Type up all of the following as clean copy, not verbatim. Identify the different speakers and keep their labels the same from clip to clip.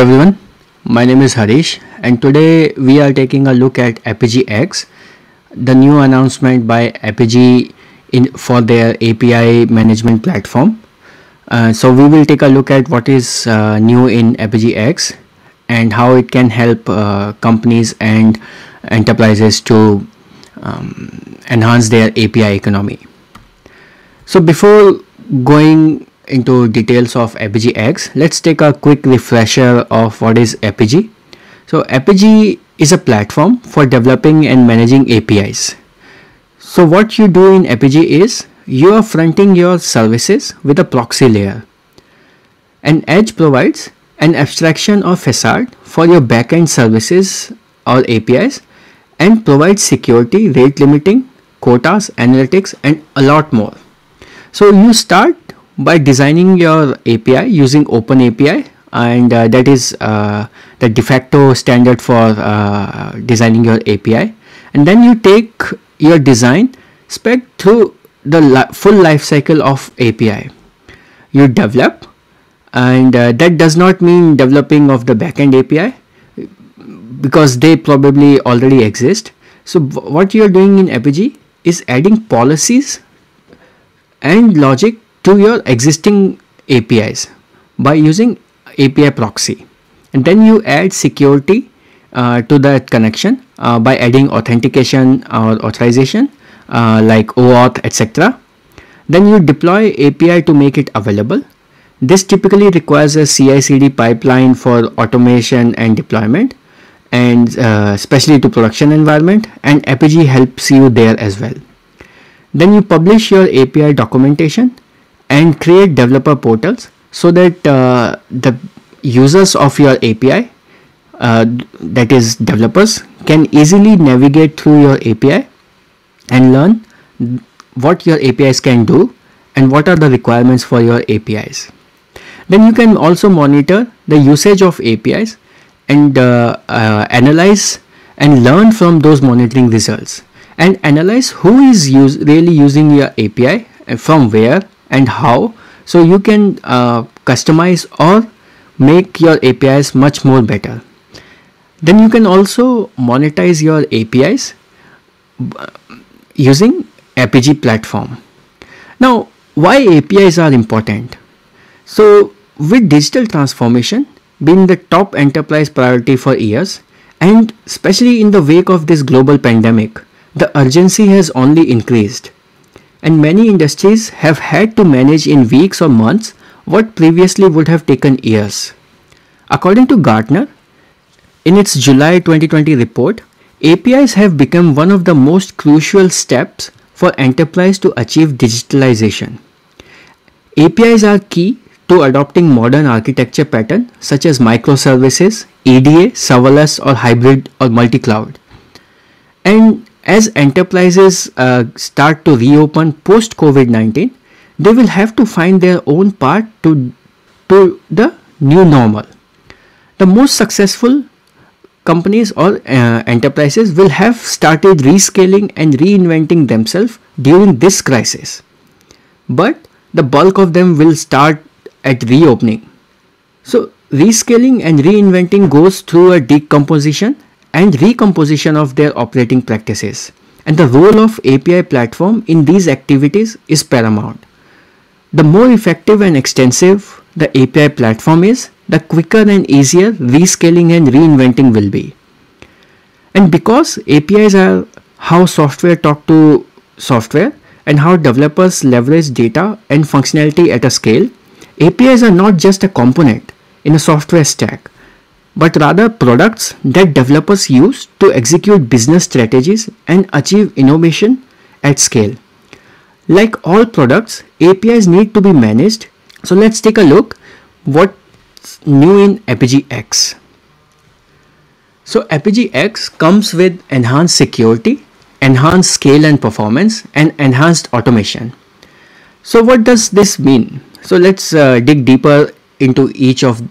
Speaker 1: everyone, my name is Harish and today we are taking a look at Apigee X, the new announcement by Apigee for their API management platform. So we will take a look at what is new in Apigee X and how it can help companies and enterprises to enhance their API economy. So before going into details of Apigee X, let's take a quick refresher of what is Apigee. So Apigee is a platform for developing and managing APIs. So what you do in Apigee is you are fronting your services with a proxy layer. And Edge provides an abstraction or facade for your backend services or APIs and provides security, rate limiting, quotas, analytics, and a lot more. So you start by designing your API using OpenAPI, and that is the de facto standard for designing your API. And then you take your design spec through the full life cycle of API. You develop, and that does not mean developing of the backend API because they probably already exist. So what you are doing in Apigee is adding policies and logic to your existing APIs by using API proxy, and then you add security to that connection by adding authentication or authorization like OAuth, etc. Then you deploy API to make it available. This typically requires a CI/CD pipeline for automation and deployment, and especially to production environment, and Apigee helps you there as well. Then you publish your API documentation and create developer portals so that the users of your API, that is developers, can easily navigate through your API and learn what your APIs can do and what are the requirements for your APIs. Then you can also monitor the usage of APIs and analyze and learn from those monitoring results, and analyze who is really using your API and from where and how, so you can customize or make your APIs much more better. Then you can also monetize your APIs using Apigee platform. Now, why APIs are important? So with digital transformation being the top enterprise priority for years, and especially in the wake of this global pandemic, the urgency has only increased. And many industries have had to manage in weeks or months what previously would have taken years. According to Gartner, in its July 2020 report, APIs have become one of the most crucial steps for enterprise to achieve digitalization. APIs are key to adopting modern architecture patterns such as microservices, EDA, serverless or hybrid or multi-cloud. And as enterprises start to reopen post COVID-19, they will have to find their own path to the new normal. The most successful companies or enterprises will have started rescaling and reinventing themselves during this crisis, but the bulk of them will start at reopening. So rescaling and reinventing goes through a decomposition and recomposition of their operating practices, and the role of API platform in these activities is paramount. The more effective and extensive the API platform is, the quicker and easier rescaling and reinventing will be. And because APIs are how software talk to software and how developers leverage data and functionality at a scale, APIs are not just a component in a software stack, but rather products that developers use to execute business strategies and achieve innovation at scale. Like all products, APIs need to be managed. So let's take a look what's new in Apigee X. So Apigee X comes with enhanced security, enhanced scale and performance, and enhanced automation. So what does this mean? So let's dig deeper into each of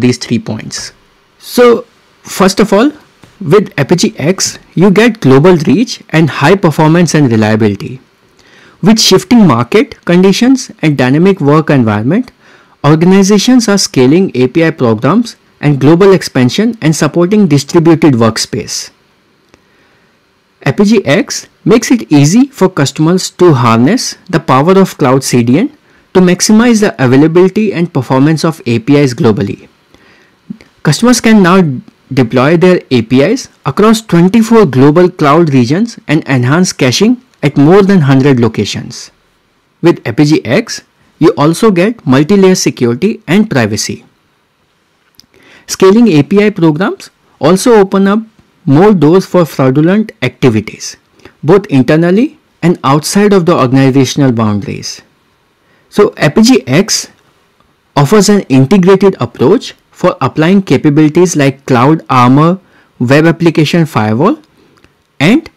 Speaker 1: these 3 points. So first of all, with Apigee X, you get global reach and high performance and reliability. With shifting market conditions and dynamic work environment, Organizations are scaling API programs and global expansion and supporting distributed workspace. Apigee X makes it easy for customers to harness the power of Cloud CDN to maximize the availability and performance of APIs globally. Customers can now deploy their APIs across 24 global cloud regions and enhance caching at more than 100 locations. With Apigee X, you also get multi-layer security and privacy. Scaling API programs also open up more doors for fraudulent activities, both internally and outside of the organizational boundaries. So Apigee X offers an integrated approach for applying capabilities like Cloud Armor, Web Application Firewall, and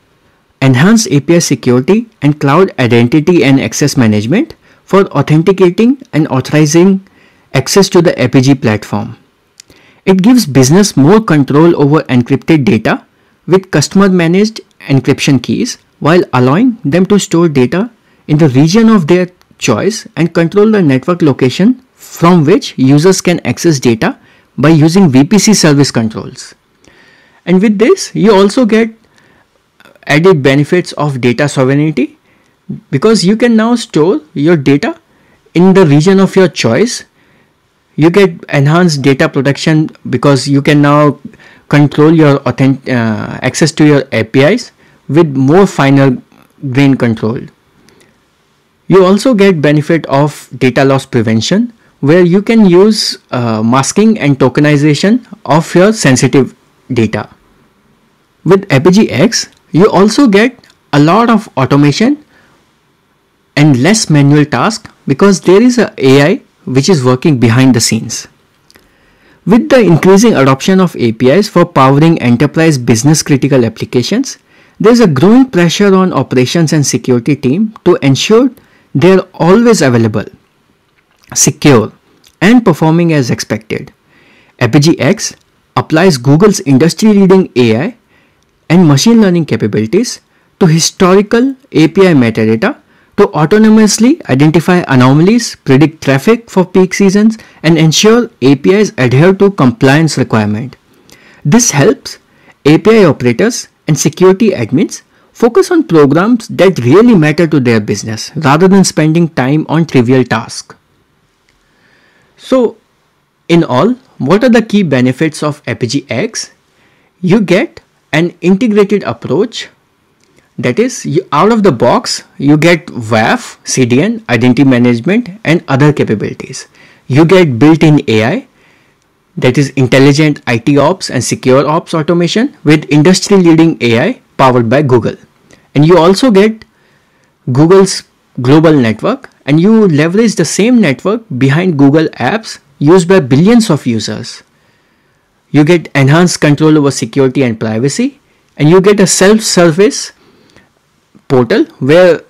Speaker 1: enhanced API security and cloud identity and access management for authenticating and authorizing access to the Apigee platform. It gives business more control over encrypted data with customer-managed encryption keys while allowing them to store data in the region of their choice and control the network location from which users can access data by using VPC service controls. And with this, you also get added benefits of data sovereignty because you can now store your data in the region of your choice. You get enhanced data protection because you can now control your access to your APIs with more finer grain control. You also get benefit of data loss prevention where you can use masking and tokenization of your sensitive data. With Apigee X, you also get a lot of automation and less manual tasks because there is an AI which is working behind the scenes. With the increasing adoption of APIs for powering enterprise business critical applications, there is a growing pressure on operations and security team to ensure they are always available, secure, and performing as expected. Apigee X applies Google's industry-leading AI and machine learning capabilities to historical API metadata to autonomously identify anomalies, predict traffic for peak seasons, and ensure APIs adhere to compliance requirements. This helps API operators and security admins focus on programs that really matter to their business rather than spending time on trivial tasks. So, in all, what are the key benefits of Apigee X? You get an integrated approach. That is, out of the box, you get WAF, CDN, identity management, and other capabilities. You get built-in AI, that is intelligent IT ops and secure ops automation with industry-leading AI powered by Google. And you also get Google's global network, and you leverage the same network behind Google apps used by billions of users. You get enhanced control over security and privacy, and you get a self-service portal where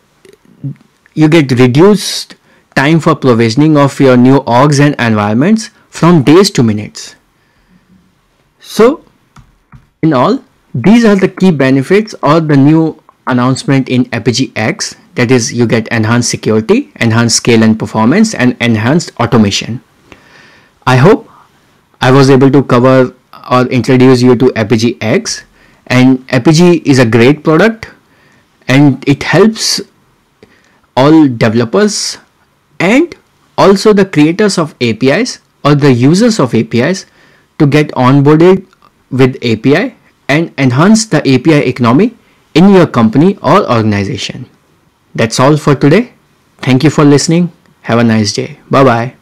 Speaker 1: you get reduced time for provisioning of your new orgs and environments from days to minutes. So, in all, these are the key benefits or the new announcement in Apigee X. That is, you get enhanced security, enhanced scale and performance, and enhanced automation. I hope I was able to cover or introduce you to Apigee X. And Apigee is a great product and it helps all developers and also the creators of APIs or the users of APIs to get onboarded with API and enhance the API economy in your company or organization. That's all for today. Thank you for listening. Have a nice day. Bye bye.